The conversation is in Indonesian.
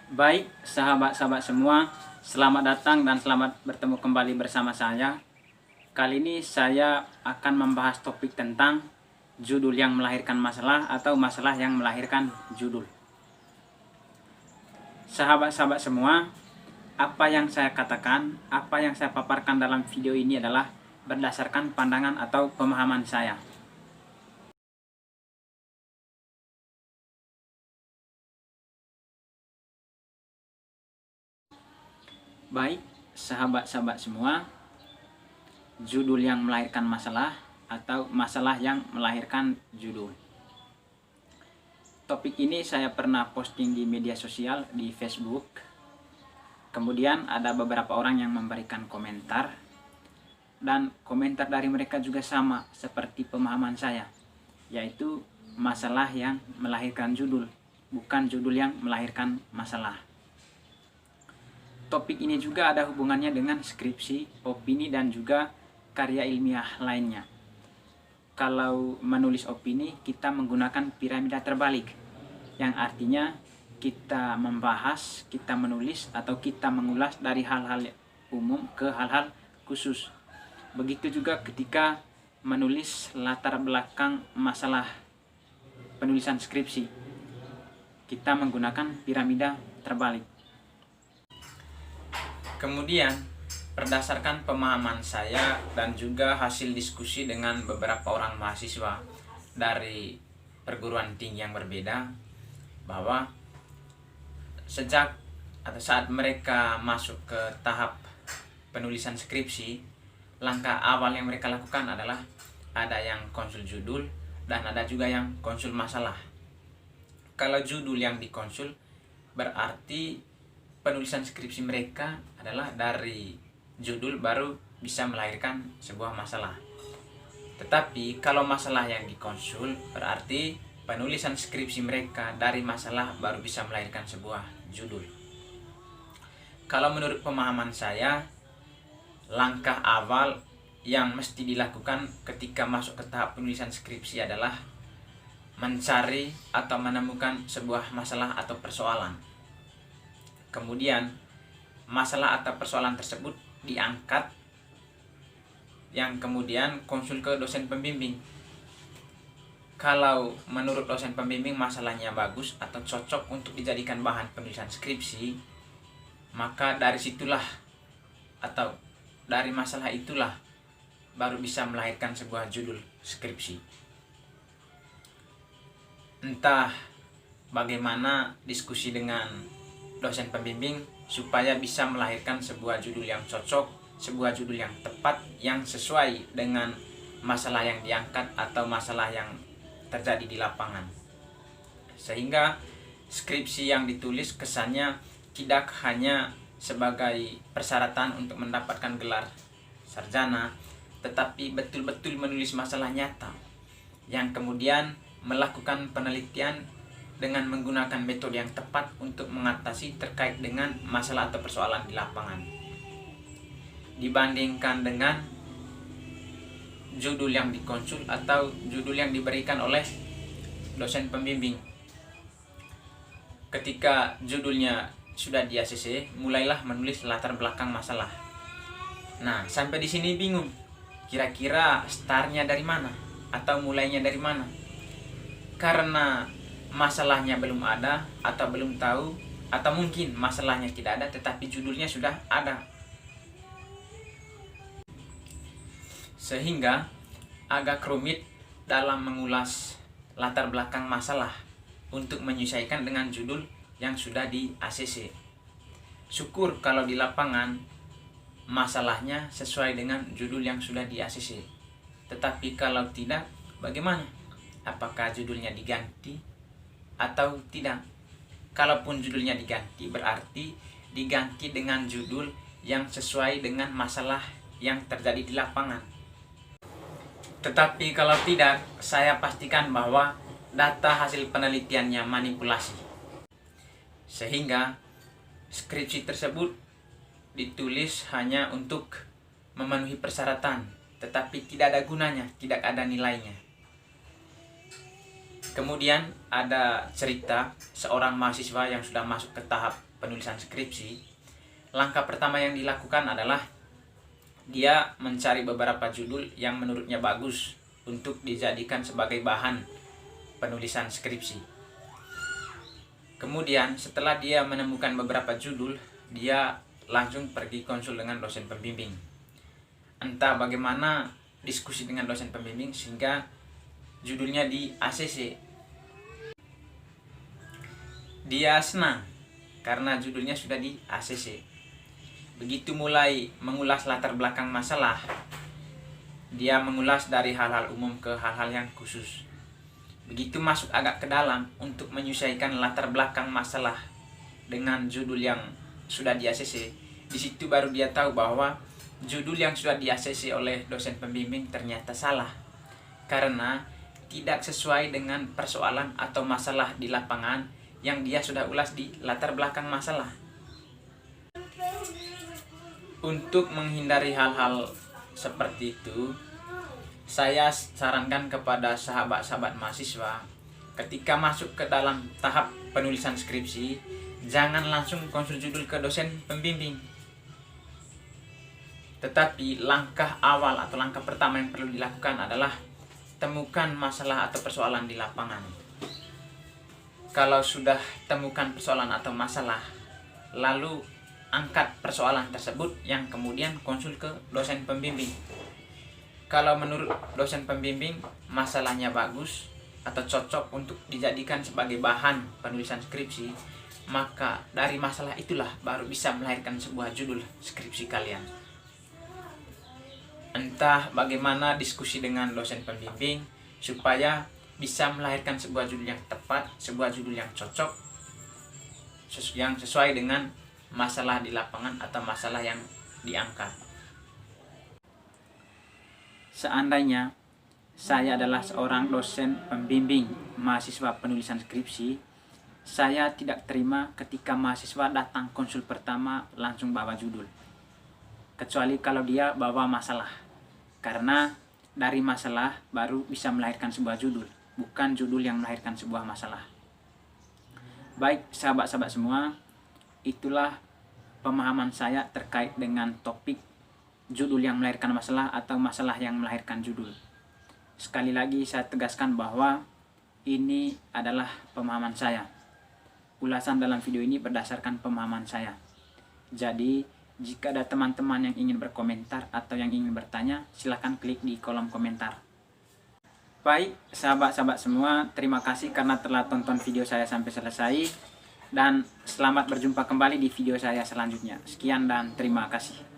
Baik, sahabat-sahabat semua, selamat datang dan selamat bertemu kembali bersama saya. Kali ini saya akan membahas topik tentang judul yang melahirkan masalah atau masalah yang melahirkan judul. Sahabat-sahabat semua, apa yang saya katakan, apa yang saya paparkan dalam video ini adalah berdasarkan pandangan atau pemahaman saya. Baik, sahabat-sahabat semua, judul yang melahirkan masalah atau masalah yang melahirkan judul. Topik ini saya pernah posting di media sosial di Facebook. Kemudian ada beberapa orang yang memberikan komentar, dan komentar dari mereka juga sama seperti pemahaman saya, yaitu masalah yang melahirkan judul, bukan judul yang melahirkan masalah. Topik ini juga ada hubungannya dengan skripsi, opini, dan juga karya ilmiah lainnya. Kalau menulis opini, kita menggunakan piramida terbalik, yang artinya kita membahas, kita menulis, atau kita mengulas dari hal-hal umum ke hal-hal khusus. Begitu juga ketika menulis latar belakang masalah penulisan skripsi, kita menggunakan piramida terbalik. Kemudian, berdasarkan pemahaman saya dan juga hasil diskusi dengan beberapa orang mahasiswa dari perguruan tinggi yang berbeda, bahwa sejak atau saat mereka masuk ke tahap penulisan skripsi, langkah awal yang mereka lakukan adalah ada yang konsul judul dan ada juga yang konsul masalah. Kalau judul yang dikonsul, berarti penulisan skripsi mereka adalah dari judul baru bisa melahirkan sebuah masalah. Tetapi kalau masalah yang dikonsul, berarti penulisan skripsi mereka dari masalah baru bisa melahirkan sebuah judul. Kalau menurut pemahaman saya, langkah awal yang mesti dilakukan ketika masuk ke tahap penulisan skripsi adalah mencari atau menemukan sebuah masalah atau persoalan. Kemudian masalah atau persoalan tersebut diangkat, yang kemudian konsul ke dosen pembimbing. Kalau menurut dosen pembimbing masalahnya bagus atau cocok untuk dijadikan bahan penulisan skripsi, maka dari situlah atau dari masalah itulah baru bisa melahirkan sebuah judul skripsi. Entah bagaimana diskusi dengan dosen pembimbing supaya bisa melahirkan sebuah judul yang cocok, sebuah judul yang tepat, yang sesuai dengan masalah yang diangkat atau masalah yang terjadi di lapangan. Sehingga skripsi yang ditulis kesannya tidak hanya sebagai persyaratan untuk mendapatkan gelar sarjana, tetapi betul-betul menulis masalah nyata yang kemudian melakukan penelitian dengan menggunakan metode yang tepat untuk mengatasi terkait dengan masalah atau persoalan di lapangan, dibandingkan dengan judul yang dikonsul atau judul yang diberikan oleh dosen pembimbing. Ketika judulnya sudah di ACC, mulailah menulis latar belakang masalah. Nah, sampai di sini bingung, kira-kira startnya dari mana atau mulainya dari mana? Karena masalahnya belum ada atau belum tahu, atau mungkin masalahnya tidak ada tetapi judulnya sudah ada, sehingga agak rumit dalam mengulas latar belakang masalah untuk menyesuaikan dengan judul yang sudah di ACC. Syukur kalau di lapangan masalahnya sesuai dengan judul yang sudah di ACC. Tetapi kalau tidak, bagaimana? Apakah judulnya diganti atau tidak? Kalaupun judulnya diganti, berarti diganti dengan judul yang sesuai dengan masalah yang terjadi di lapangan. Tetapi kalau tidak, saya pastikan bahwa data hasil penelitiannya manipulasi, sehingga skripsi tersebut ditulis hanya untuk memenuhi persyaratan, tetapi tidak ada gunanya, tidak ada nilainya. Kemudian ada cerita seorang mahasiswa yang sudah masuk ke tahap penulisan skripsi. Langkah pertama yang dilakukan adalah dia mencari beberapa judul yang menurutnya bagus untuk dijadikan sebagai bahan penulisan skripsi. Kemudian setelah dia menemukan beberapa judul, dia langsung pergi konsul dengan dosen pembimbing. Entah bagaimana diskusi dengan dosen pembimbing sehingga judulnya di ACC. Dia senang karena judulnya sudah di ACC. Begitu mulai mengulas latar belakang masalah, dia mengulas dari hal-hal umum ke hal-hal yang khusus. Begitu masuk agak ke dalam untuk menyesuaikan latar belakang masalah dengan judul yang sudah di ACC, di situ baru dia tahu bahwa judul yang sudah di ACC oleh dosen pembimbing ternyata salah karena tidak sesuai dengan persoalan atau masalah di lapangan yang dia sudah ulas di latar belakang masalah. Untuk menghindari hal-hal seperti itu, saya sarankan kepada sahabat-sahabat mahasiswa, ketika masuk ke dalam tahap penulisan skripsi, jangan langsung konsul judul ke dosen pembimbing. Tetapi langkah awal atau langkah pertama yang perlu dilakukan adalah temukan masalah atau persoalan di lapangan. Kalau sudah temukan persoalan atau masalah, lalu angkat persoalan tersebut yang kemudian konsul ke dosen pembimbing. Kalau menurut dosen pembimbing masalahnya bagus atau cocok untuk dijadikan sebagai bahan penulisan skripsi, maka dari masalah itulah baru bisa melahirkan sebuah judul skripsi kalian. Entah bagaimana diskusi dengan dosen pembimbing supaya bisa melahirkan sebuah judul yang tepat, sebuah judul yang cocok, yang sesuai dengan masalah di lapangan atau masalah yang diangkat. Seandainya saya adalah seorang dosen pembimbing mahasiswa penulisan skripsi, saya tidak terima ketika mahasiswa datang konsul pertama langsung bawa judul. Kecuali kalau dia bawa masalah. Karena dari masalah baru bisa melahirkan sebuah judul, bukan judul yang melahirkan sebuah masalah. Baik sahabat-sahabat semua, itulah pemahaman saya terkait dengan topik judul yang melahirkan masalah atau masalah yang melahirkan judul. Sekali lagi saya tegaskan bahwa ini adalah pemahaman saya. Ulasan dalam video ini berdasarkan pemahaman saya. Jadi jika ada teman-teman yang ingin berkomentar atau yang ingin bertanya, silakan klik di kolom komentar. Baik sahabat-sahabat semua, terima kasih karena telah tonton video saya sampai selesai. Dan selamat berjumpa kembali di video saya selanjutnya. Sekian dan terima kasih.